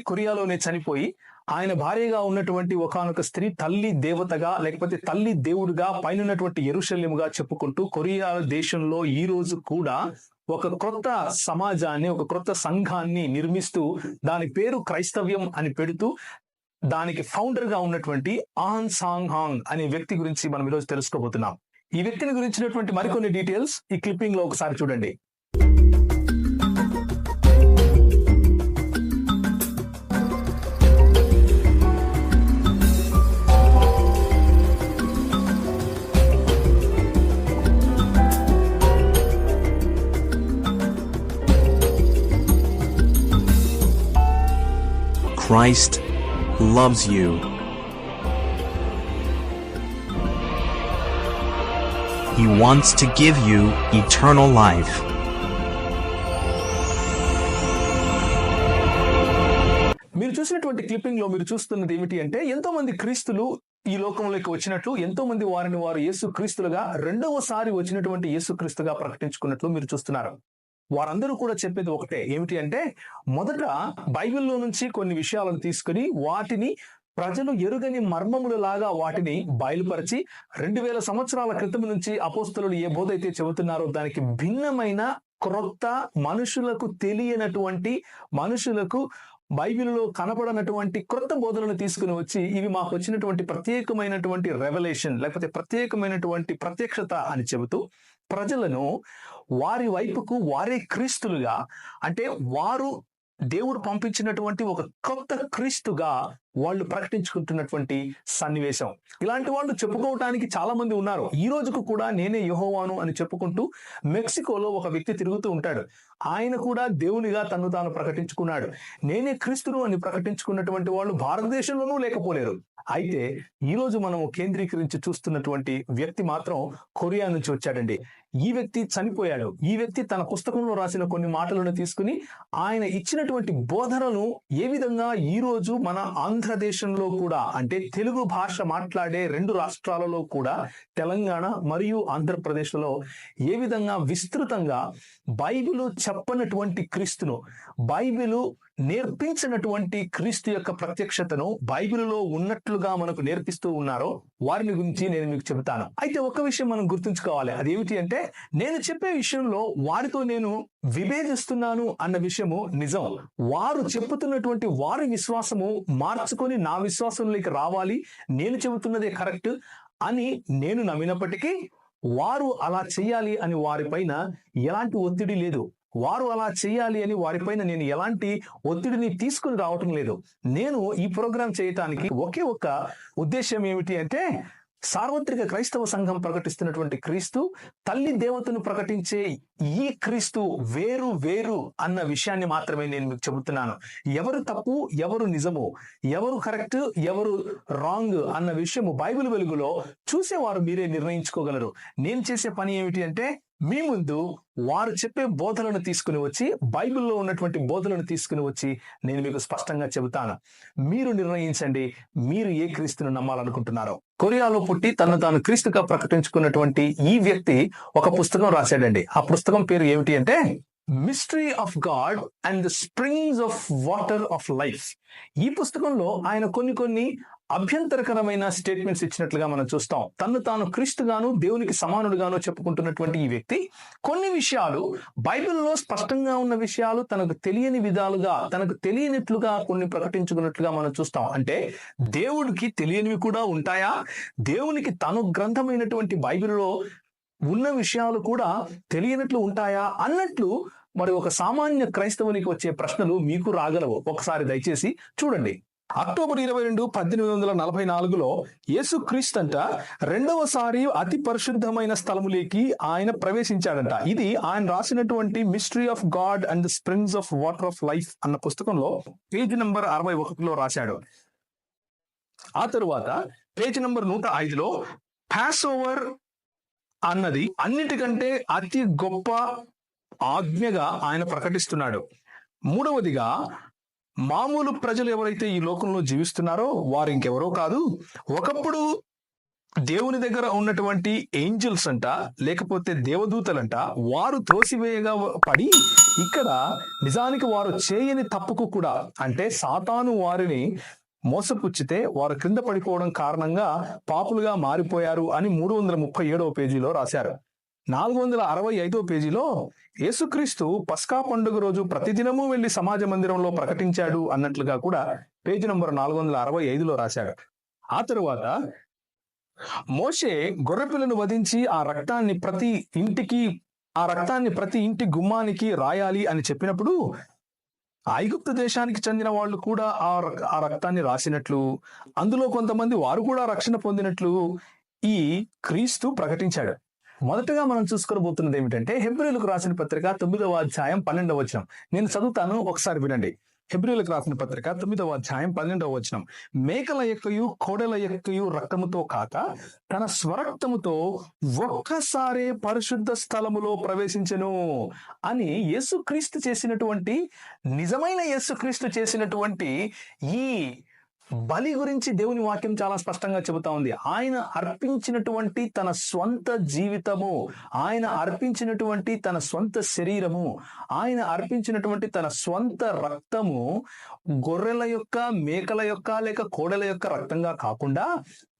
కొరియాలోనే చనిపోయి ఆయన భార్యగా ఉన్నటువంటి ఒకానొక స్త్రీ తల్లి దేవతగా లేకపోతే తల్లి దేవుడుగా పైనటువంటి యెరూషలేముగా చెప్పుకుంటూ కొరియా దేశంలో ఈ రోజు కూడా ఒక క్రొత్త సమాజాన్ని, ఒక క్రొత్త సంఘాన్ని నిర్మిస్తూ దాని పేరు క్రైస్తవ్యం అని పెడుతూ దానికి ఫౌండర్ గా ఉన్నటువంటి ఆన్ సాంగ్ హాంగ్ అనే వ్యక్తి గురించి మనం ఈరోజు తెలుసుకోబోతున్నాం. ఈ వ్యక్తిని గురించినటువంటి మరికొన్ని డీటెయిల్స్ ఈ క్లిప్పింగ్ లో ఒకసారి చూడండి. Christ loves you. He wants to give you eternal life. మీరు చూసినటువంటి క్లిప్పింగ్ లో మీరు చూస్తున్నది ఏమిటి అంటే, ఎంతో మంది క్రీస్తులు ఈ లోకంలోకి వచ్చినట్లు, ఎంతో మంది వారిని వారు యేసు క్రీస్తులుగా రెండవసారి వచ్చినటువంటి యేసు క్రీస్తుగా ప్రకటించుకున్నట్లు మీరు చూస్తున్నారు. వారందరూ కూడా చెప్పేది ఒకటే, ఏమిటి అంటే మొదట బైబిల్లో నుంచి కొన్ని విషయాలను తీసుకుని వాటిని ప్రజలు ఎరుగని మర్మములలాగా వాటిని బయలుపరిచి 2000 సంవత్సరాల క్రితం నుంచి అపోస్తలులు ఏ బోధ అయితే చెబుతున్నారో దానికి భిన్నమైన క్రొత్త, మనుషులకు తెలియనటువంటి, మనుషులకు బైబిల్లో కనపడనటువంటి క్రొత్త బోధనలు తీసుకుని వచ్చి ఇవి మాకు వచ్చినటువంటి ప్రత్యేకమైనటువంటి రెవల్యూషన్ లేకపోతే ప్రత్యేకమైనటువంటి ప్రత్యక్షత అని చెబుతూ ప్రజలను వారి వైపుకు వారే క్రీస్తులుగా, అంటే వారు దేవుడు పంపించినటువంటి ఒక కొత్త క్రీస్తుగా వాళ్ళు ప్రకటించుకుంటున్నటువంటి సన్నివేశం. ఇలాంటి వాళ్ళు చెప్పుకోవటానికి చాలా మంది ఉన్నారు. ఈ రోజుకు కూడా నేనే యెహోవాను అని చెప్పుకుంటూ మెక్సికోలో ఒక వ్యక్తి తిరుగుతూ ఉంటాడు. ఆయన కూడా దేవునిగా తను తాను ప్రకటించుకున్నాడు. నేనే క్రీస్తును అని ప్రకటించుకున్నటువంటి వాళ్ళు భారతదేశంలోనూ లేకపోలేరు. అయితే ఈ రోజు మనం కేంద్రీకరించి చూస్తున్నటువంటి వ్యక్తి మాత్రం కొరియా నుంచి వచ్చాడండి. ఈ వ్యక్తి చనిపోయాడు. ఈ వ్యక్తి తన పుస్తకంలో రాసిన కొన్ని మాటలను తీసుకుని ఆయన ఇచ్చినటువంటి బోధనను ఏ విధంగా ఈ రోజు మన ఆంధ్రదేశంలో కూడా, అంటే తెలుగు భాష మాట్లాడే 2 రాష్ట్రాలలో కూడా, తెలంగాణ మరియు ఆంధ్రప్రదేశ్లో ఏ విధంగా విస్తృతంగా బైబిలు చెప్పనటువంటి క్రీస్తును, బైబిలు నేర్పించినటువంటి క్రీస్తు యొక్క ప్రత్యక్షతను బైబిలులో ఉన్నట్లుగా మనకు నేర్పిస్తూ ఉన్నారో వారిని గురించి నేను మీకు చెబుతాను. అయితే ఒక విషయం మనం గుర్తుంచుకోవాలి. అదేమిటి అంటే, నేను చెప్పే విషయంలో వారితో నేను విభేదిస్తున్నాను అన్న విషయము నిజం. వారు చెప్పుతున్నటువంటి వారి విశ్వాసము మార్చుకొని నా విశ్వాసంలోకి రావాలి, నేను చెబుతున్నదే కరెక్ట్ అని నేను నమ్మినప్పటికీ వారు అలా చేయాలి అని వారిపైన ఎలాంటి ఒత్తిడి లేదు. వారు అలా చేయాలి అని వారిపైన నేను ఎలాంటి ఒత్తిడిని తీసుకుని రావటం లేదు. నేను ఈ ప్రోగ్రాం చేయటానికి ఒకే ఒక్క ఉద్దేశం ఏమిటి అంటే, సార్వత్రిక క్రైస్తవ సంఘం ప్రకటిస్తున్నటువంటి క్రీస్తు, తల్లి దేవతను ప్రకటించే ఈ క్రీస్తు వేరు వేరు అన్న విషయాన్ని మాత్రమే నేను మీకు చెబుతున్నాను. ఎవరు తప్పు, ఎవరు నిజము, ఎవరు కరెక్ట్, ఎవరు రాంగ్ అన్న విషయము బైబిల్ వెలుగులో చూసేవారు మీరే నిర్ణయించుకోగలరు. నేను చేసే పని ఏమిటి అంటే, మీ ముందు వారు చెప్పే బోధనలను తీసుకుని వచ్చి, బైబిల్లో ఉన్నటువంటి బోధనలను తీసుకుని వచ్చి నేను మీకు స్పష్టంగా చెబుతాను. మీరు నిర్ణయించండి, మీరు ఏ క్రీస్తును నమ్మాలనుకుంటున్నారో. కొరియాలో పుట్టి తను తాను క్రీస్తుగా ప్రకటించుకున్నటువంటి ఈ వ్యక్తి ఒక పుస్తకం రాశాడండి. ఆ పుస్తకం పేరు ఏమిటి అంటే, mystery of God and the springs of water of life. ఈ పుస్తకంలో ఆయన కొన్ని అభ్యంతరకరమైన స్టేట్మెంట్స్ ఇచ్చినట్లుగా మనం చూస్తాం. తను తాను క్రీస్తుగాను దేవునికి సమానుడుగాను చెప్పుకుంటున్నటువంటి ఈ వ్యక్తి కొన్ని విషయాలు, బైబిల్లో స్పష్టంగా ఉన్న విషయాలు తనకు తెలియని విధాలుగా, తనకు తెలియనట్లుగా కొన్ని ప్రకటించుకున్నట్లుగా మనం చూస్తాం. అంటే దేవుడికి తెలియనివి కూడా ఉంటాయా? దేవునికి తను గ్రంథమైనటువంటి బైబిల్లో ఉన్న విషయాలు కూడా తెలియనట్లు ఉంటాయా అన్నట్లు మరి ఒక సామాన్య క్రైస్తవునికి వచ్చే ప్రశ్నలు మీకు రాగలవు. ఒకసారి దయచేసి చూడండి. అక్టోబర్ 22, 1844లో యేసుక్రీస్తంట రెండవసారి అతి పరిశుద్ధమైన స్థలములోకి ఆయన ప్రవేశించాడంట. ఇది ఆయన రాసినటువంటి mystery of God and the springs of water of life అన్న పుస్తకంలో పేజ్ నంబర్ 61లో రాశాడు. ఆ తరువాత పేజ్ నంబర్ 105లో పాస్ ఓవర్ అన్నది అన్నిటికంటే అతి గొప్ప ఆజ్ఞగా ఆయన ప్రకటిస్తున్నాడు. మూడవదిగా, మామూలు ప్రజలు ఎవరైతే ఈ లోకంలో జీవిస్తున్నారో వారు ఇంకెవరో కాదు, ఒకప్పుడు దేవుని దగ్గర ఉన్నటువంటి ఏంజల్స్ అంట, లేకపోతే దేవదూతలంట, వారు త్రోసివేయగా పడి ఇక్కడ నిజానికి వారు చేయని తప్పుకు కూడా, అంటే సాతాను వారిని మోసపుచ్చితే వారు క్రింద పడిపోవడం కారణంగా పాపులుగా మారిపోయారు అని 337వ పేజీలో రాశారు. 465వ పేజీలో యేసుక్రీస్తు పస్కా పండుగ రోజు ప్రతిదినము వెళ్లి సమాజ మందిరంలో ప్రకటించాడు అన్నట్లుగా కూడా పేజీ నంబర్ 465లో రాశారు. ఆ తరువాత మోషే గొర్రెపిల్లను వధించి ఆ రక్తాన్ని ప్రతి ఇంటి గుమ్మానికి రాయాలి అని చెప్పినప్పుడు ఐగుప్తు దేశానికి చెందిన వాళ్ళు కూడా ఆ రక్తాన్ని రాసినట్లు, అందులో కొంతమంది వారు కూడా రక్షణ పొందినట్లు ఈ క్రీస్తు ప్రకటించాడు. మొదటగా మనం చూసుకోబోతున్నది ఏమిటంటే హెబ్రీయులకు రాసిన పత్రిక 9వ అధ్యాయం 12వ వచనం. నేను చదువుతాను, ఒకసారి వినండి. హెబ్రీయులకు రాసిన పత్రిక 9వ అధ్యాయం 12వ వచనం. మేకల యొక్కయు కోడెల యొక్కయు రక్తముతో కాక తన స్వరక్తముతో ఒక్కసారే పరిశుద్ధ స్థలములో ప్రవేశించెను అని యేసుక్రీస్తు చేసినటువంటి, నిజమైన యేసుక్రీస్తు చేసినటువంటి ఈ బలి గురించి దేవుని వాక్యం చాలా స్పష్టంగా చెబుతా ఉంది. ఆయన అర్పించినటువంటి తన స్వంత జీవితము, ఆయన అర్పించినటువంటి తన స్వంత శరీరము, ఆయన అర్పించినటువంటి తన స్వంత రక్తము గొర్రెల యొక్క, మేకల యొక్క, లేక కోడెల యొక్క రక్తంగా కాకుండా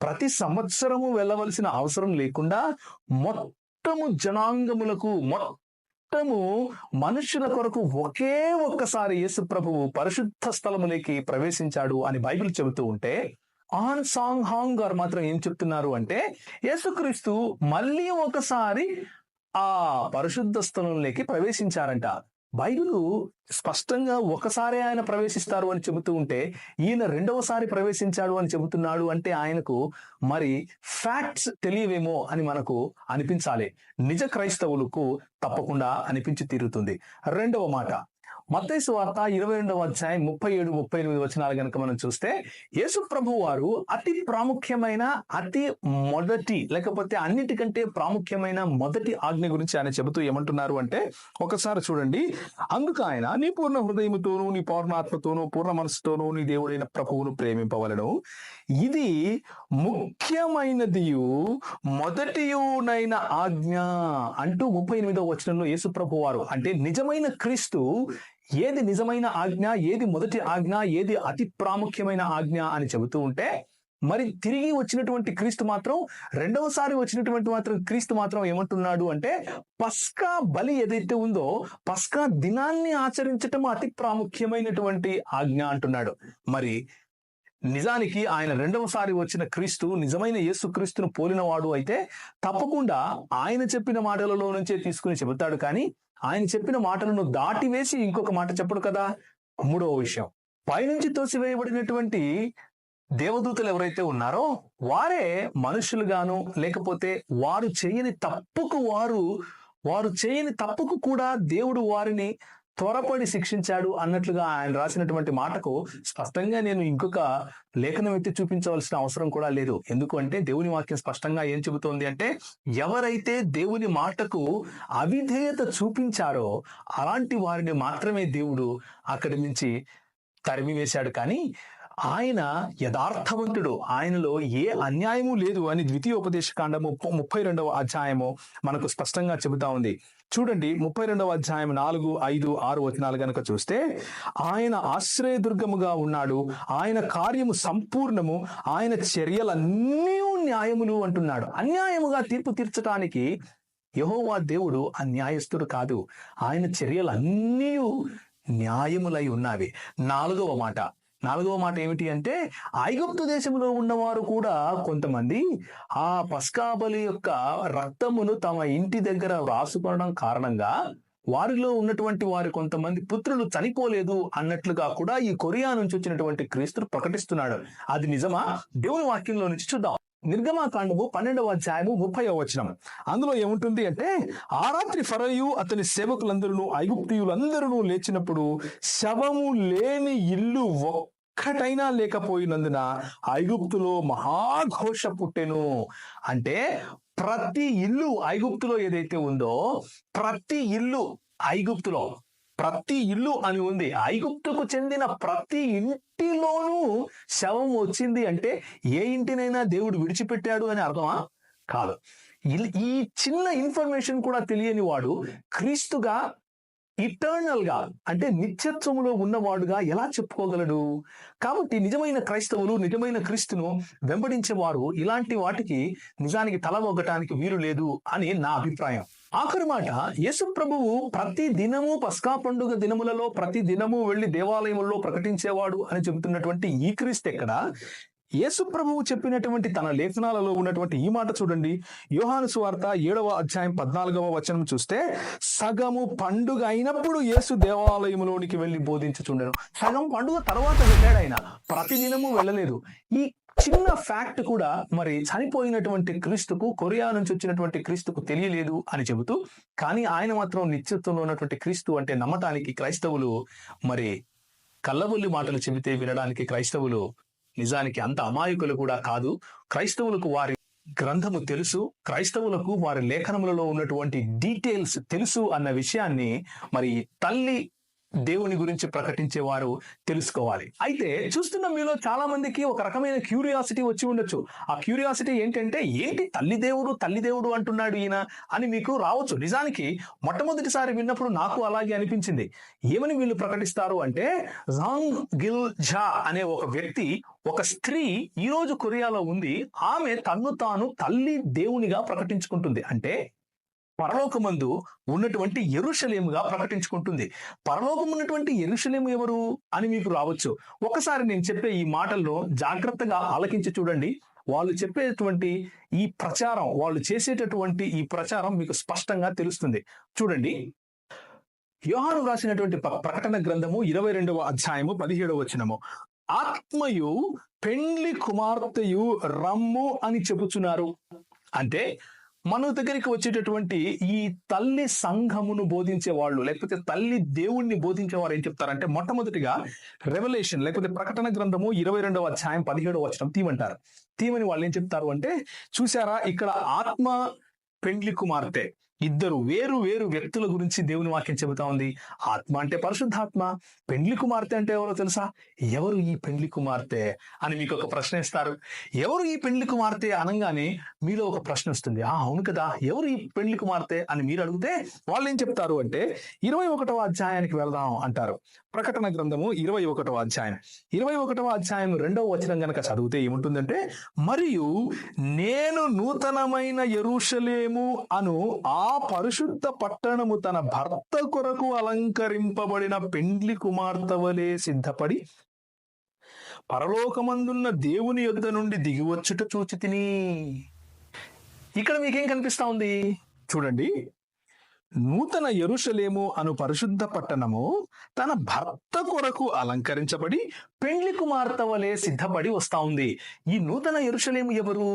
ప్రతి సంవత్సరము వెళ్ళవలసిన అవసరం లేకుండా మొత్తము జనాంగములకు, మనుషుల కొరకు ఒకే ఒక్కసారి యేసు ప్రభువు పరిశుద్ధ స్థలములోకి ప్రవేశించాడు అని బైబిల్ చెబుతూ ఉంటే, ఆన్ సాంగ్ హాంగ్ గారు మాత్రం ఏం చెప్తున్నారు అంటే యేసుక్రీస్తు మళ్ళీ ఒకసారి ఆ పరిశుద్ధ స్థలంలోకి ప్రవేశించారంట. బైబిల్ స్పష్టంగా ఒకసారి ఆయన ప్రవేశిస్తారు అని చెబుతూ ఉంటే ఈయన రెండవసారి ప్రవేశించాడు అని చెబుతున్నాడు అంటే ఆయనకు మరి ఫ్యాక్ట్స్ తెలియవేమో అని మనకు అనిపించాలి. నిజ క్రైస్తవులకు తప్పకుండా అనిపించి తీరుతుంది. రెండవ మాట, మత్తయి సువార్త 22వ అధ్యాయం 37-38 వచనాలు గనుక మనం చూస్తే యేసు ప్రభు వారు అతి ప్రాముఖ్యమైన, అతి మొదటి, లేకపోతే అన్నిటికంటే ప్రాముఖ్యమైన మొదటి ఆజ్ఞ గురించి ఆయన చెబుతూ ఏమంటున్నారు అంటే ఒకసారి చూడండి. అందుకు ఆయన, నీ పూర్ణ హృదయముతోనూ, నీ పూర్ణాత్మతోనూ, పూర్ణ మనసుతోనూ నీ దేవుడైన ప్రభువును ప్రేమింపవలెను. ఇది ముఖ్యమైనదియు మొదటియునైన ఆజ్ఞ అంటూ 38వ వచనంలో యేసు ప్రభు వారు, అంటే నిజమైన క్రీస్తు ఏది నిజమైన ఆజ్ఞ, ఏది మొదటి ఆజ్ఞ, ఏది అతి ప్రాముఖ్యమైన ఆజ్ఞ అని చెబుతూ ఉంటే, మరి తిరిగి వచ్చినటువంటి క్రీస్తు మాత్రం, రెండవసారి వచ్చినటువంటి క్రీస్తు మాత్రం ఏమంటున్నాడు అంటే పస్కా బలి ఏదైతే ఉందో పస్కా దినాన్ని ఆచరించటం అతి ప్రాముఖ్యమైనటువంటి ఆజ్ఞ అంటున్నాడు. మరి నిజానికి ఆయన రెండవసారి వచ్చిన క్రీస్తు నిజమైన యేసు క్రీస్తును పోలినవాడు అయితే తప్పకుండా ఆయన చెప్పిన మాటలలో నుంచే తీసుకుని చెబుతాడు. కానీ ఆయన చెప్పిన మాటలను దాటివేసి ఇంకొక మాట చెప్పడు కదా. మూడవ విషయం, పైనుంచి తోసివేయబడినటువంటి దేవదూతలు ఎవరైతే ఉన్నారో వారే మనుషులుగాను, లేకపోతే వారు చేయని తప్పుకు కూడా దేవుడు వారిని త్వరపడి శిక్షించాడు అన్నట్లుగా ఆయన రాసినటువంటి మాటకు స్పష్టంగా నేను ఇంకొక లేఖనం ఎత్తి చూపించవలసిన అవసరం కూడా లేదు. ఎందుకంటే దేవుని వాక్యం స్పష్టంగా ఏం చెబుతోంది అంటే ఎవరైతే దేవుని మాటకు అవిధేయత చూపించారో అలాంటి వారిని మాత్రమే దేవుడు అక్కడి నుంచి తరిమివేశాడు. కానీ ఆయన యథార్థవంతుడు, ఆయనలో ఏ అన్యాయము లేదు అని ద్వితీయోపదేశకాండము 32వ అధ్యాయము మనకు స్పష్టంగా చెబుతా ఉంది. చూడండి, 32వ అధ్యాయం 4, 5, 6 వచనాలు గనక చూస్తే, ఆయన ఆశ్రయదుర్గముగా ఉన్నాడు, ఆయన కార్యము సంపూర్ణము, ఆయన చర్యలన్నీ న్యాయములు అంటున్నాడు. అన్యాయముగా తీర్పు తీర్చడానికి యెహోవా దేవుడు అన్యాయస్తుడు కాదు, ఆయన చర్యలన్నీ న్యాయములై ఉన్నవి. నాలుగవ మాట ఏమిటి అంటే ఐగుప్తు దేశంలో ఉన్నవారు కూడా కొంతమంది ఆ పస్కా బలి యొక్క రక్తమును తమ ఇంటి దగ్గర రాసుకోవడం కారణంగా వారిలో ఉన్నటువంటి వారి కొంతమంది పుత్రులు చనిపోలేదు అన్నట్లుగా కూడా ఈ కొరియా నుంచి వచ్చినటువంటి క్రీస్తు ప్రకటిస్తున్నాడు. అది నిజమా? దేవుని వాక్యంలో నుంచి చూద్దాం. నిర్గమాకాండము 12వ అధ్యాయము 30వ వచనం. అందులో ఏముంటుంది అంటే, ఆ రాత్రి ఫరోయు అతని సేవకులందరూ ఐగుప్తీయులందరూ లేచినప్పుడు శవము లేని ఇల్లు ఒక్కటైనా లేకపోయినందున ఐగుప్తులో మహాఘోష పుట్టెను. అంటే ప్రతి ఇల్లు ఐగుప్తులో ఏదైతే ఉందో, ప్రతి ఇల్లు ఐగుప్తులో ప్రతి ఇల్లు అని ఉంది. ఐగుప్తుకు చెందిన ప్రతి ఇంటిలోనూ శవం వచ్చింది అంటే ఏ ఇంటినైనా దేవుడు విడిచిపెట్టాడు అని అర్థమా? కాదు. ఈ చిన్న ఇన్ఫర్మేషన్ కూడా తెలియని వాడు క్రీస్తుగా ఇటర్నల్ గా అంటే నిత్యత్వములో ఉన్నవాడుగా ఎలా చెప్పుకోగలడు? కాబట్టి నిజమైన క్రైస్తవులు నిజమైన క్రీస్తును వెంబడించేవారు ఇలాంటి వాటికి నిజానికి తల ఒగ్గటానికి వీలు లేదు అని నా అభిప్రాయం. ఆఖరి మాట, యేసు ప్రభువు ప్రతి దినము పస్కా పండుగ దినములలో ప్రతి దినము వెళ్లి దేవాలయంలో ప్రకటించేవాడు అని చెబుతున్నటువంటి ఈ క్రీస్తు ఎక్కడ? యేసు ప్రభువు చెప్పినటువంటి తన లేఖనాలలో ఉన్నటువంటి ఈ మాట చూడండి. యోహాను సువార్త 7వ అధ్యాయం 14వ వచనం చూస్తే, సగము పండుగ అయినప్పుడు యేసు దేవాలయంలోనికి వెళ్లి బోధించుచుండెను. సగం పండుగ తర్వాత వెళ్ళాడు ఆయన, ప్రతిదినము వెళ్ళలేదు. ఈ చిన్న ఫ్యాక్ట్ కూడా మరి చనిపోయినటువంటి క్రీస్తుకు, కొరియా నుంచి వచ్చినటువంటి క్రీస్తుకు తెలియలేదు అని చెబుతూ, కానీ ఆయన మాత్రం నిత్యత్వంలో ఉన్నటువంటి క్రీస్తు అంటే నమ్మటానికి క్రైస్తవులు మరి కల్లబొల్లి మాటలు చెబితే వినడానికి క్రైస్తవులు నిజానికి అంత అమాయకులు కూడా కాదు. క్రైస్తవులకు వారి గ్రంథము తెలుసు, క్రైస్తవులకు వారి లేఖనములలో ఉన్నటువంటి డీటెయిల్స్ తెలుసు అన్న విషయాన్ని మరి తల్లి దేవుని గురించి ప్రకటించే వారు తెలుసుకోవాలి. అయితే చూస్తున్న మీలో చాలా మందికి ఒక రకమైన క్యూరియాసిటీ వచ్చి ఉండొచ్చు. ఆ క్యూరియాసిటీ ఏంటంటే, ఏంటి తల్లి దేవుడు అంటున్నాడు ఈయన అని మీకు రావచ్చు. నిజానికి మొట్టమొదటిసారి విన్నప్పుడు నాకు అలాగే అనిపించింది. ఏమని వీళ్ళు ప్రకటిస్తారు అంటే, జాంగ్ గిల్ ఝా అనే ఒక వ్యక్తి, ఒక స్త్రీ ఈ రోజు కొరియాలో ఉంది. ఆమె తన్ను తాను తల్లి దేవునిగా ప్రకటించుకుంటుంది. అంటే పరలోకమందు ఉన్నటువంటి యెరూషలేముగా ప్రకటించుకుంటుంది. పరలోకం ఉన్నటువంటి యెరూషలేము ఎవరు అని మీకు రావచ్చు. ఒకసారి నేను చెప్పే ఈ మాటల్లో జాగ్రత్తగా ఆలకించి చూడండి. వాళ్ళు చెప్పేటువంటి ఈ ప్రచారం, వాళ్ళు చేసేటటువంటి ఈ ప్రచారం మీకు స్పష్టంగా తెలుస్తుంది. చూడండి, యోహాను రాసినటువంటి ప్రకటన గ్రంథము 22వ అధ్యాయము 17వ వచనము, ఆత్మయు పెండ్లి కుమార్తెయు రమ్ము అని చెబుతున్నారు. అంటే మన దగ్గరికి వచ్చేటటువంటి ఈ తల్లి సంఘమును బోధించే వాళ్ళు, లేకపోతే తల్లి దేవుణ్ణి బోధించేవారు ఏం చెప్తారంటే, మొట్టమొదటిగా రెవల్యూషన్ లేకపోతే ప్రకటన గ్రంథము 22వ అధ్యాయం 17వ వచనం తీయమంటారు. తీయమని వాళ్ళు ఏం చెప్తారు అంటే, చూసారా ఇక్కడ ఆత్మ, పెండ్లి కుమార్తె ఇద్దరు వేరు వేరు వ్యక్తుల గురించి దేవుని వాక్యం చెబుతా ఉంది. ఆత్మ అంటే పరిశుద్ధాత్మ, పెండ్లి కుమార్తె అంటే ఎవరో తెలుసా? ఎవరు ఈ పెండ్లి కుమార్తె అని మీకు ఒక ప్రశ్న ఇస్తారు. ఎవరు ఈ పెండ్లి కుమార్తె అనగానే మీలో ఒక ప్రశ్న వస్తుంది. అవును కదా, ఎవరు ఈ పెండ్లి కుమార్తె అని మీరు అడిగితే వాళ్ళు ఏం చెప్తారు అంటే, 21వ అధ్యాయానికి వెళ్దాం అంటారు. ప్రకటన గ్రంథము 21వ అధ్యాయం 21వ అధ్యాయం 2వ వచనం గనక చదివితే ఏముంటుందంటే, మరియు నేను నూతనమైన యెరూషలేము అను ఆ పరిశుద్ధ పట్టణము తన భర్త కొరకు అలంకరింపబడిన పెండ్లి కుమార్తె వలె సిద్ధపడి పరలోకమందున్న దేవుని యొద్ద నుండి దిగివచ్చుట చూచితిని. ఇక్కడ మీకేం కనిపిస్తా ఉంది చూడండి. నూతన యెరూషలేము అను పరిశుద్ధ పట్టణము తన భర్త కొరకు అలంకరించబడి పెండ్లి కుమార్తె వలె సిద్ధపడి వస్తా ఉంది. ఈ నూతన యెరూషలేము ఎవరు?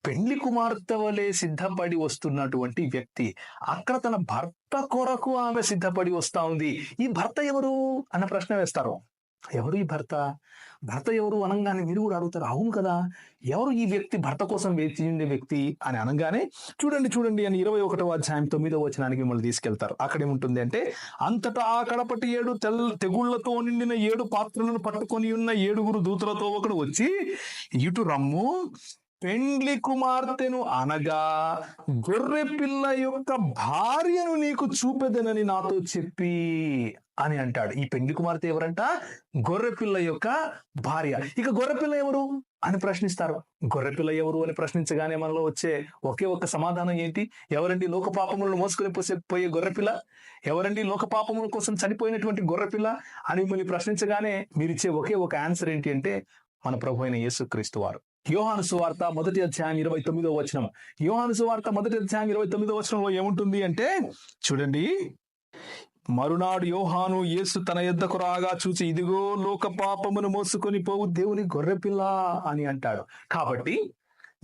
పెండ్లి కుమార్తె వలె సిద్ధపడి వస్తున్నటువంటి వ్యక్తి. అక్కడ తన భర్త కొరకు ఆమె సిద్ధపడి వస్తా ఉంది. ఈ భర్త ఎవరు అన్న ప్రశ్న వేస్తారు. ఎవరు ఈ భర్త? భర్త ఎవరు అనగానే మీరు కూడా అడుగుతారు, అవును కదా, ఎవరు ఈ వ్యక్తి, భర్త కోసం వేచి ఉండే వ్యక్తి అని అనగానే చూడండి అని 21వ అధ్యాయం 9వ వచనానికి మిమ్మల్ని తీసుకెళ్తారు. అక్కడేముంటుంది అంటే, అంతటా ఆ కడపటి 7 తెగుళ్లతో నిండిన 7 పాత్రలను పట్టుకొని ఉన్న 7 దూతలతో ఒకడు వచ్చి, ఇటు రమ్ము, పెండ్లి కుమార్తెను అనగా గొర్రె పిల్ల యొక్క భార్యను నీకు చూపెదనని నాతో చెప్పి అని అంటాడు. ఈ పెండ్లి కుమార్తె ఎవరంట? గొర్రెపిల్ల యొక్క భార్య. ఇక గొర్రెపిల్ల ఎవరు అని ప్రశ్నిస్తారు. గొర్రెపిల్ల ఎవరు అని ప్రశ్నించగానే మనలో వచ్చే ఒకే ఒక్క సమాధానం ఏంటి? ఎవరండి లోక పాపములను మోసుకొని పోయే గొర్రెపిల్ల? ఎవరండి లోక పాపముల కోసం చనిపోయినటువంటి గొర్రెపిల్ల అని మిమ్మల్ని ప్రశ్నించగానే మీరిచ్చే ఒకే ఒక ఆన్సర్ ఏంటి అంటే, మన ప్రభు అయిన యేసుక్రీస్తు వారు. యోహాను సువార్త 1వ అధ్యాయం 29వ వచనం. యోహాను సువార్త 1వ అధ్యాయం 29వ వచనంలో ఏముంటుంది అంటే, చూడండి, మరునాడు యోహాను యేసు తన యొద్దకు రాగా చూసి, ఇదిగో లోక పాపమును మోసుకొని పోవు దేవుని గొర్రెపిల్ల అని అంటాడు. కాబట్టి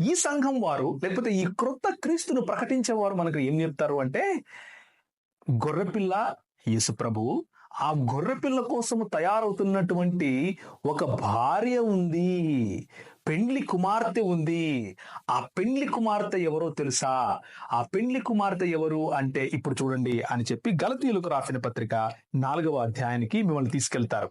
ఈ సంఘం వారు, లేకపోతే ఈ క్రొత్త క్రీస్తును ప్రకటించేవారు మనకు ఏం చెప్తారు అంటే, గొర్రెపిల్ల యేసు ప్రభువు, ఆ గొర్రెపిల్ల కోసము తయారవుతున్నటువంటి ఒక భార్య ఉంది. పెండ్లి కుమార్తె ఉంది. ఆ పెండ్లి కుమార్తె ఎవరో తెలుసా? ఆ పెండ్లి కుమార్తె ఎవరు అంటే ఇప్పుడు చూడండి అని చెప్పి గలతీయులకు రాసిన పత్రిక 4వ అధ్యాయానికి మిమ్మల్ని తీసుకెళ్తారు.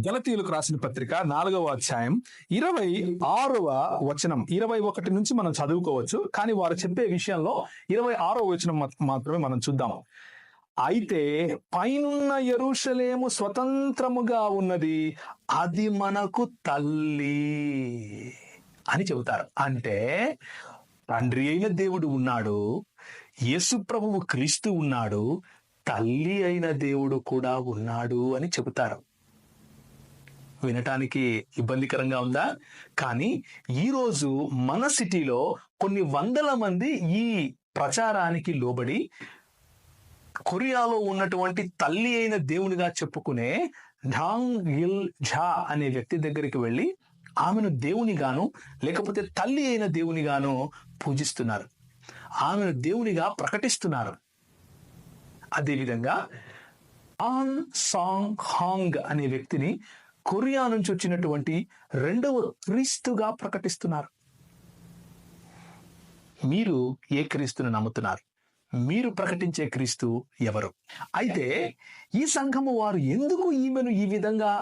గలతీయులకు రాసిన పత్రిక 4వ అధ్యాయం 26వ వచనం, 21 నుంచి మనం చదువుకోవచ్చు. కానీ వారు చెప్పే విషయంలో 26వ వచనం మాత్రమే మనం చూద్దాం. అయితే పైనున్న యెరూషలేము స్వతంత్రముగా ఉన్నది, అది మనకు తల్లి అని చెబుతారు. అంటే తండ్రి అయిన దేవుడు ఉన్నాడు, యేసు ప్రభువు క్రీస్తు ఉన్నాడు, తల్లి అయిన దేవుడు కూడా ఉన్నాడు అని చెబుతారు. వినటానికి ఇబ్బందికరంగా ఉందా? కానీ ఈరోజు మన సిటీలో కొన్ని వందల మంది ఈ ప్రచారానికి లోబడి కొరియాలో ఉన్నటువంటి తల్లి అయిన దేవునిగా చెప్పుకునే ఢాంగ్ గిల్ ఝా అనే వ్యక్తి దగ్గరికి వెళ్ళి ఆమెను దేవునిగాను లేకపోతే తల్లి అయిన దేవునిగాను పూజిస్తున్నారు, ఆమెను దేవునిగా ప్రకటిస్తున్నారు. అదేవిధంగా ఆన్ సాంగ్ హాంగ్ అనే వ్యక్తిని కొరియా నుంచి వచ్చినటువంటి రెండవ క్రీస్తుగా ప్రకటిస్తున్నారు. మీరు ఏ క్రీస్తును నమ్ముతున్నారు? మీరు ప్రకటించే క్రీస్తు ఎవరు? అయితే ఈ సంఘము వారు ఎందుకు ఈమెను ఈ విధంగా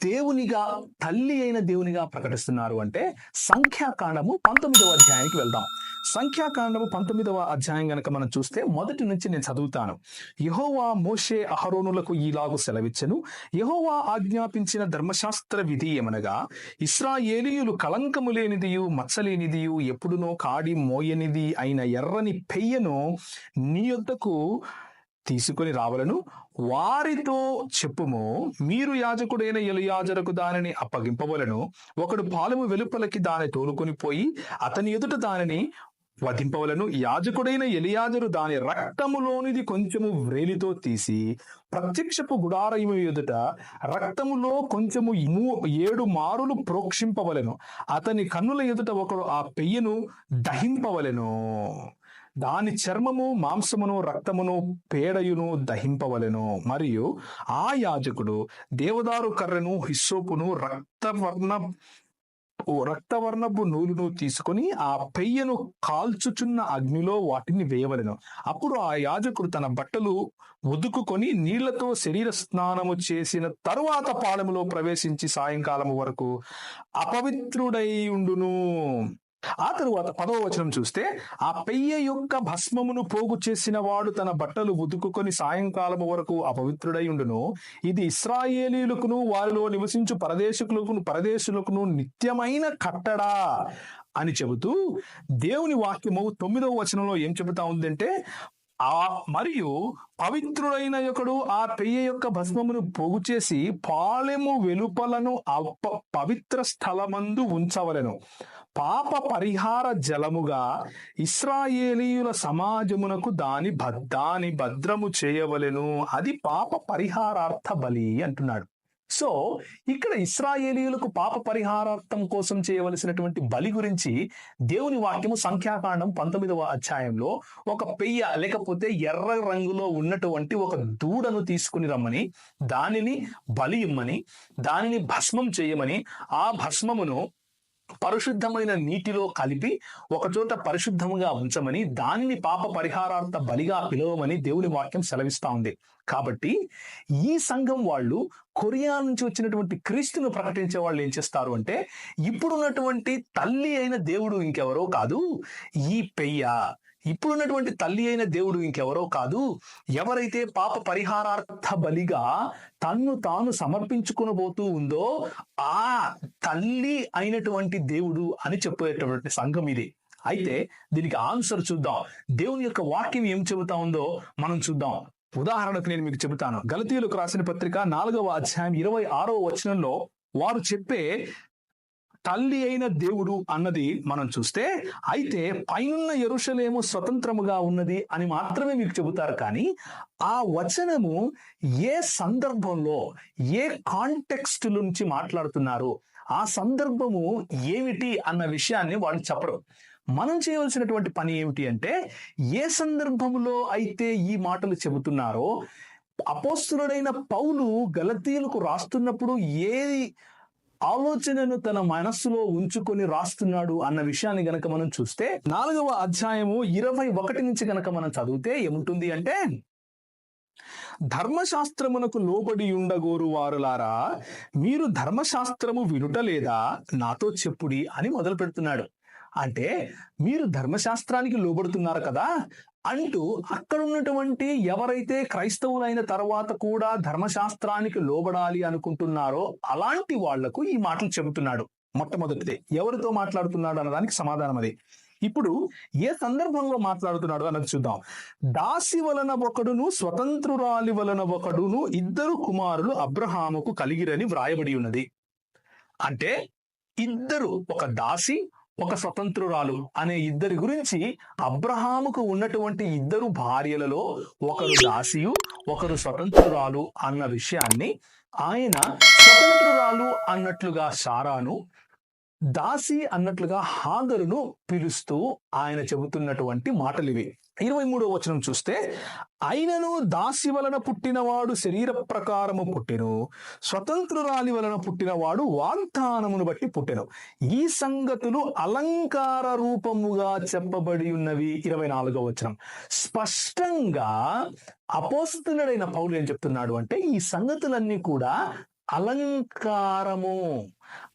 దేవునిగా, తల్లి అయిన దేవునిగా ప్రకటిస్తున్నారు అంటే సంఖ్యాకాండము 19వ అధ్యాయానికి వెళ్దాం. సంఖ్యాకాండము 19వ అధ్యాయం గనక మనం చూస్తే మొదటి నుంచి నేను చదువుతాను. యెహోవా మోషే అహరోనులకు ఈలాగు సెలవిచ్చెను. యెహోవా ఆజ్ఞాపించిన ధర్మశాస్త్ర విధి ఏమనగా, ఇశ్రాయేలీయులు కళంకము లేనిదియు మచ్చలేనిదియు ఎప్పుడునో కాడి మోయనిది అయిన ఎర్రని పెయ్యను నీ యొద్దకు తీసుకొని రావలను. వారితో చెప్పుము, మీరు యాజకుడైన ఎలియాజరుకు దానిని అప్పగింపవలను. ఒకడు పాలెము వెలుపలకి దాని తోలుకొని పోయి అతని ఎదుట దానిని వధింపవలను. యాజకుడైన ఎలియాజరు దాని రక్తములోనిది కొంచెము వ్రేలితో తీసి ప్రత్యక్షపు గుడారము ఎదుట రక్తములో కొంచెము 7 మారులు ప్రోక్షింపవలెను. అతని కన్నుల ఎదుట ఒకడు ఆ పెయ్యను దహింపవలెను. దాని చర్మము, మాంసమును, రక్తమును, పేడయును దహింపవలెను. మరియు ఆ యాజకుడు దేవదారు కర్రెను, హిస్సోపును, రక్తవర్ణపు నూలును తీసుకొని ఆ పెయ్యను కాల్చుచున్న అగ్నిలో వాటిని వేయవలెను. అప్పుడు ఆ యాజకుడు తన బట్టలు ఉదుకుకొని నీళ్లతో శరీర స్నానము చేసిన తరువాత పాళెములో ప్రవేశించి సాయంకాలము వరకు అపవిత్రుడై ఉండును. ఆ తరువాత 10వ వచనం చూస్తే, ఆ పెయ్య యొక్క భస్మమును పోగు చేసిన వాడు తన బట్టలు ఉతుకుకొని సాయంకాలము వరకు అపవిత్రుడై ఉండును. ఇది ఇశ్రాయేలీయులకును వారిలో నివసించు పరదేశులకును నిత్యమైన కట్టడా అని చెబుతూ దేవుని వాక్యము 9వ వచనంలో ఏం చెబుతా ఉందంటే, మరియు పవిత్రుడైన ఒకడు ఆ పెయ్య యొక్క భస్మమును పోగు చేసి పాళెము వెలుపలను పవిత్ర స్థలమందు ఉంచవలెను. పాప పరిహార జలముగా ఇశ్రాయేలీయుల సమాజమునకు దాని భద్రము చేయవలెను. అది పాప పరిహారార్థ బలి అంటున్నాడు. సో ఇక్కడ ఇశ్రాయేలీయులకు పాప పరిహారార్థం కోసం చేయవలసినటువంటి బలి గురించి దేవుని వాక్యము సంఖ్యాకాండం 19వ అధ్యాయంలో ఒక పెయ్య లేకపోతే ఎర్ర రంగులో ఉన్నటువంటి ఒక దూడను తీసుకుని రమ్మని, దానిని బలి ఇమ్మని, దానిని భస్మం చేయమని, ఆ భస్మమును పరిశుద్ధమైన నీటిలో కలిపి ఒకచోట పరిశుద్ధముగా ఉంచమని, దానిని పాప పరిహారార్థ బలిగా పిలవమని దేవుని వాక్యం సెలవిస్తా ఉంది. కాబట్టి ఈ సంఘం వాళ్ళు కొరియా నుంచి వచ్చినటువంటి క్రీస్తును ప్రకటించే వాళ్ళు ఏం చేస్తారు అంటే, ఇప్పుడున్నటువంటి తల్లి అయిన దేవుడు ఇంకెవరో కాదు ఈ పెయ్య, ఇప్పుడున్నటువంటి తల్లి అయిన దేవుడు ఇంకెవరో కాదు, ఎవరైతే పాప పరిహారార్థ బలిగా తన్ను తాను సమర్పించుకునబోతూ ఉందో ఆ తల్లి అయినటువంటి దేవుడు అని చెప్పేటటువంటి సంఘం ఇది. అయితే దీనికి ఆన్సర్ చూద్దాం. దేవుని యొక్క వాక్యం ఏం చెబుతా ఉందో మనం చూద్దాం. ఉదాహరణకు నేను మీకు చెబుతాను. గలతీయులకు రాసిన పత్రిక 4వ అధ్యాయం 26వ వచనంలో వారు చెప్పే తల్లి అయిన దేవుడు అన్నది మనం చూస్తే, అయితే పైనున్న యెరూషలేము స్వతంత్రముగా ఉన్నది అని మాత్రమే మీకు చెబుతారు. కానీ ఆ వచనము ఏ సందర్భంలో, ఏ కాంటెక్స్ట్ నుంచి మాట్లాడుతున్నారు, ఆ సందర్భము ఏమిటి అన్న విషయాన్ని వాళ్ళు చెప్పరు. మనం చేయవలసినటువంటి పని ఏమిటి అంటే, ఏ సందర్భంలో అయితే ఈ మాటలు చెబుతున్నారో, అపోస్తలుడైన పౌలు గలతీయులకు రాస్తున్నప్పుడు ఏ ఆలోచనను తన మనస్సులో ఉంచుకొని రాస్తున్నాడు అన్న విషయాన్ని గనక మనం చూస్తే 4వ అధ్యాయము 21 నుంచి గనక మనం చదివితే ఏముంటుంది అంటే, ధర్మశాస్త్రమునకు లోబడి ఉండగోరు వారులారా, మీరు ధర్మశాస్త్రము వినుట లేదా, నాతో చెప్పుడి అని మొదలు పెడుతున్నాడు. అంటే మీరు ధర్మశాస్త్రానికి లోబడుతున్నారు కదా అంటూ అక్కడ ఉన్నటువంటి ఎవరైతే క్రైస్తవులైన తర్వాత కూడా ధర్మశాస్త్రానికి లోబడాలి అనుకుంటున్నారో అలాంటి వాళ్లకు ఈ మాటలు చెబుతున్నాడు. మొట్టమొదటిదే ఎవరితో మాట్లాడుతున్నాడు అన్నదానికి సమాధానం అది. ఇప్పుడు ఏ సందర్భంలో మాట్లాడుతున్నాడు అన్నది చూద్దాం. దాసి వలన ఒకడును స్వతంత్రురాలి వలన ఒకడును 2 కుమారులు అబ్రహాముకు కలిగిరని వ్రాయబడి ఉన్నది. అంటే ఇద్దరు, ఒక దాసి ఒక స్వతంత్రురాలు అనే ఇద్దరి గురించి అబ్రహాముకు ఉన్నటువంటి 2 భార్యలలో ఒకరు దాసియు ఒకరు స్వతంత్రురాలు అన్న విషయాన్ని ఆయన స్వతంత్రురాలు అన్నట్లుగా శారాను, దాసి అన్నట్లుగా హాగరును పిలుస్తూ ఆయన చెబుతున్నటువంటి మాటలు ఇవి. 23వ వచనం చూస్తే, అయినను దాసి వలన పుట్టినవాడు శరీర ప్రకారము పుట్టెను, స్వతంత్రురాలి వలన పుట్టినవాడు వాగ్దానమును బట్టి పుట్టెను. ఈ సంగతులు అలంకార రూపముగా చెప్పబడి ఉన్నవి. 24వ వచనం స్పష్టంగా అపోస్తలుడైన పౌలు ఏం చెప్తున్నాడు అంటే, ఈ సంగతులన్నీ కూడా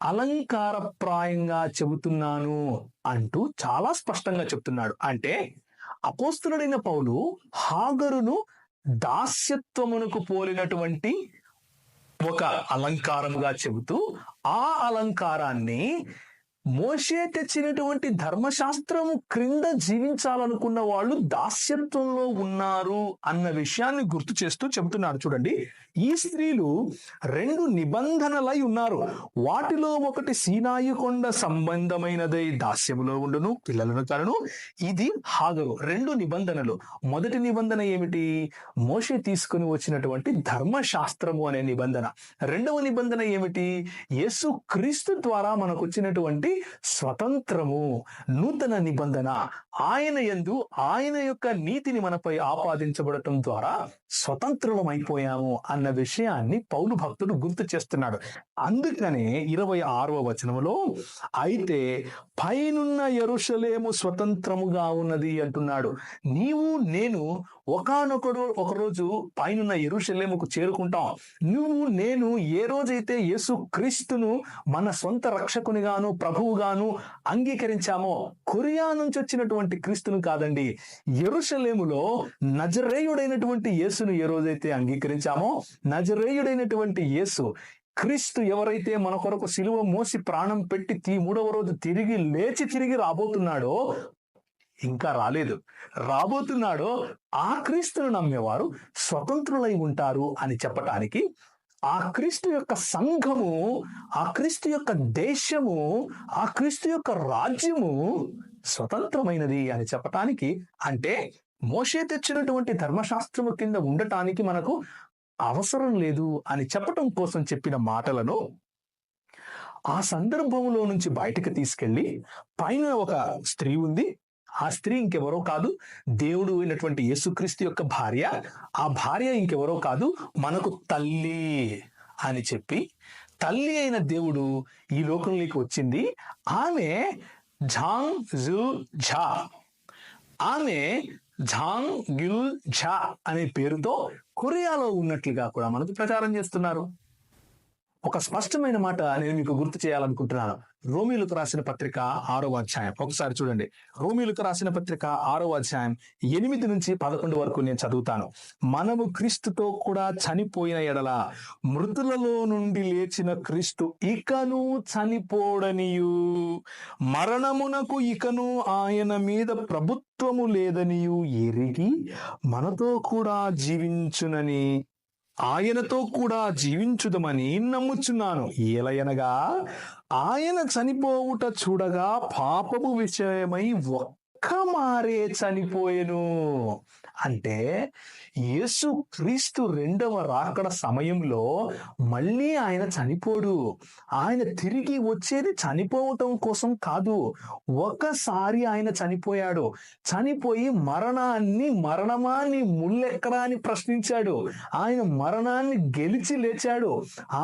అలంకారప్రాయంగా చెబుతున్నాను అంటూ చాలా స్పష్టంగా చెప్తున్నాడు. అంటే అపోస్తలుడైన పౌలు హాగరును దాస్యత్వమునకు పోలినటువంటి ఒక అలంకారముగా చెబుతూ, ఆ అలంకారాన్ని మోషే తెచ్చినటువంటి ధర్మశాస్త్రము క్రింద జీవించాలనుకున్న వాళ్ళు దాస్యత్వంలో ఉన్నారు అన్న విషయాన్ని గుర్తు చేస్తూ చెబుతున్నారు. చూడండి, ఈ స్త్రీలు 2 నిబంధనలై ఉన్నారు. వాటిలో ఒకటి సీనాయి కొండ సంబంధమైనదై దాస్యములో ఉండును, పిల్లలను కనును. ఇది హాగరు. 2 నిబంధనలు. మొదటి నిబంధన ఏమిటి? మోషే తీసుకుని వచ్చినటువంటి ధర్మశాస్త్రము అనే నిబంధన. 2వ నిబంధన ఏమిటి? యేసు క్రీస్తు ద్వారా మనకు వచ్చినటువంటి స్వతంత్రము, నూతన నిబంధన. ఆయన యందు ఆయన యొక్క నీతిని మనపై ఆపాదించబడటం ద్వారా స్వతంత్రులం అయిపోయాము అన్న విషయాన్ని పౌలు భక్తుడు గుర్తు చేస్తున్నాడు. అందుకనే 26వ వచనంలో, అయితే పైనున్న యెరూషలేము స్వతంత్రముగా ఉన్నది అంటున్నాడు. నీవు నేను ఒకరోజు పైనున్న యెరూషలేముకు చేరుకుంటాం. నువ్వు నేను ఏ రోజైతే యేసు క్రీస్తును మన సొంత రక్షకునిగాను ప్రభువుగాను అంగీకరించామో, కొరియా నుంచి వచ్చినటువంటి క్రీస్తును కాదండి, యెరూషలేములో నజరేయుడైనటువంటి యేసును ఏ రోజైతే అంగీకరించామో, నజరేయుడైనటువంటి యేసు క్రీస్తు ఎవరైతే మన కొరకు సిలువ మోసి ప్రాణం పెట్టి 3వ రోజు తిరిగి రాబోతున్నాడో, ఇంకా రాబోతున్నాడో, ఆ క్రీస్తును నమ్మేవారు స్వతంత్రులై ఉంటారు అని చెప్పటానికి, ఆ క్రీస్తు యొక్క సంఘము, ఆ క్రీస్తు యొక్క దేశము, ఆ క్రీస్తు యొక్క రాజ్యము స్వతంత్రమైనది అని చెప్పటానికి, అంటే మోషే తెచ్చినటువంటి ధర్మశాస్త్రము కింద ఉండటానికి మనకు అవసరం లేదు అని చెప్పటం కోసం చెప్పిన మాటలను ఆ సందర్భంలో నుంచి బయటకు తీసుకెళ్లి, పైన ఒక స్త్రీ ఉంది, ఆ స్త్రీ ఇంకెవరో కాదు, దేవుడు అయినటువంటి యేసుక్రీస్తు యొక్క భార్య, ఆ భార్య ఇంకెవరో కాదు, మనకు తల్లి అని చెప్పి, తల్లి అయిన దేవుడు ఈ లోకంలోకి వచ్చింది. ఆమె ఝాంగ్ గిల్ ఝా అనే పేరుతో కొరియాలో ఉన్నట్లుగా కూడా మనకు ప్రచారం చేస్తున్నారు. ఒక స్పష్టమైన మాట నేను మీకు గుర్తు చేయాలనుకుంటున్నాను. రోమీయులకు రాసిన పత్రిక 6వ అధ్యాయం ఒకసారి చూడండి. రోమీయులకు రాసిన పత్రిక 6వ అధ్యాయం 8 నుంచి 11 వరకు నేను చదువుతాను. మనము క్రీస్తుతో కూడా చనిపోయిన ఎడల మృతులలో నుండి లేచిన క్రీస్తు ఇకను చనిపోడనియు, మరణమునకు ఇకను ఆయన మీద ప్రభుత్వము లేదనియు ఎరిగి మనతో కూడా జీవించునని, ఆయనతో కూడా జీవించుదమని నమ్ముచున్నాను. ఏలయనగా ఆయన చనిపోవుట చూడగా పాపము విషయమై ఒక్క మారే చనిపోయెను. అంటే యేసు క్రీస్తు 2వ రాకడ సమయంలో మళ్ళీ ఆయన చనిపోడు. ఆయన తిరిగి వచ్చేది చనిపోవటం కోసం కాదు. ఒకసారి ఆయన చనిపోయాడు. చనిపోయి మరణమాన్ని ముల్లెక్కడా అని ప్రశ్నించాడు. ఆయన మరణాన్ని గెలిచి లేచాడు.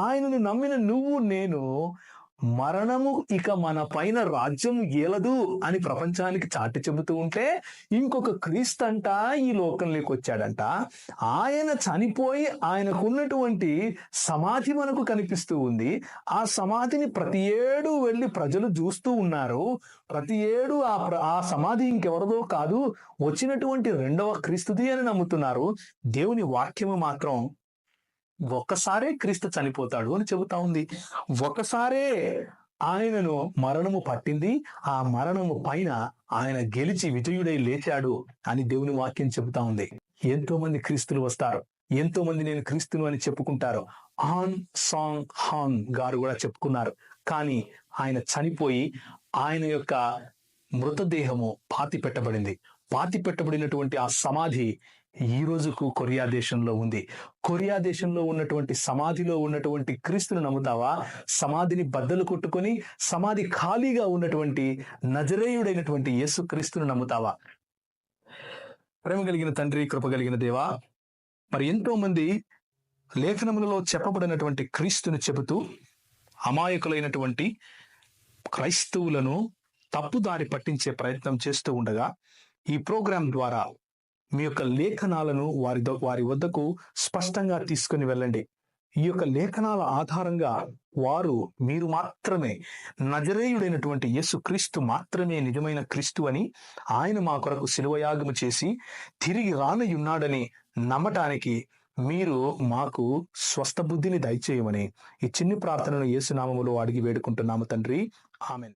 ఆయనను నమ్మిన నువ్వు నేను మరణము ఇక మన పైన రాజ్యం ఏలదు అని ప్రపంచానికి చాటి చెబుతూ ఉంటే, ఇంకొక క్రీస్తు అంట ఈ లోకంలోకి వచ్చాడంట. ఆయన చనిపోయి ఆయనకున్నటువంటి సమాధి మనకు కనిపిస్తూ ఉంది. ఆ సమాధిని ప్రతి ఏడు వెళ్ళి ప్రజలు చూస్తూ ఉన్నారు. ప్రతి ఏడు ఆ సమాధి ఇంకెవరదో కాదు, వచ్చినటువంటి రెండవ క్రీస్తుది అని నమ్ముతున్నారు. దేవుని వాక్యము మాత్రం ఒక్కసారే క్రీస్తు చనిపోతాడు అని చెబుతా ఉంది. ఒకసారే ఆయనను మరణము పట్టింది, ఆ మరణము పైన ఆయన గెలిచి విజయుడై లేచాడు అని దేవుని వాక్యం చెబుతా ఉంది. ఎంతో మంది క్రీస్తులు వస్తారు, ఎంతో మంది నేను క్రీస్తును అని చెప్పుకుంటారు. ఆన్ సాంగ్ హాన్ గారు కూడా చెప్పుకున్నారు. కానీ ఆయన చనిపోయి ఆయన యొక్క మృతదేహము పాతి పెట్టబడినటువంటి ఆ సమాధి ఈ రోజుకు కొరియా దేశంలో ఉంది. కొరియా దేశంలో ఉన్నటువంటి సమాధిలో ఉన్నటువంటి క్రీస్తును నమ్ముతావా? సమాధిని బద్దలు కొట్టుకొని సమాధి ఖాళీగా ఉన్నటువంటి నజరేయుడైనటువంటి యేసు క్రీస్తును నమ్ముతావా? ప్రేమ కలిగిన తండ్రి, కృప కలిగిన దేవా, మరి ఎంతో మంది లేఖనములలో చెప్పబడినటువంటి క్రీస్తుని చెబుతూ అమాయకులైనటువంటి క్రైస్తవులను తప్పుదారి పట్టించే ప్రయత్నం చేస్తూ ఉండగా, ఈ ప్రోగ్రాం ద్వారా మీ యొక్క లేఖనాలను వారి వద్దకు స్పష్టంగా తీసుకుని వెళ్ళండి. ఈ యొక్క లేఖనాల ఆధారంగా మీరు మాత్రమే, నజరేయుడైనటువంటి యేసు క్రీస్తు మాత్రమే నిజమైన క్రీస్తు అని, ఆయన మా కొరకు శిలువయాగము చేసి తిరిగి రానయున్నాడని నమ్మటానికి మీరు మాకు స్వస్థ బుద్ధిని దయచేయమని ఈ చిన్ని ప్రార్థనను యేసు నామములో అడిగి వేడుకుంటున్నాము తండ్రి. ఆమెన్.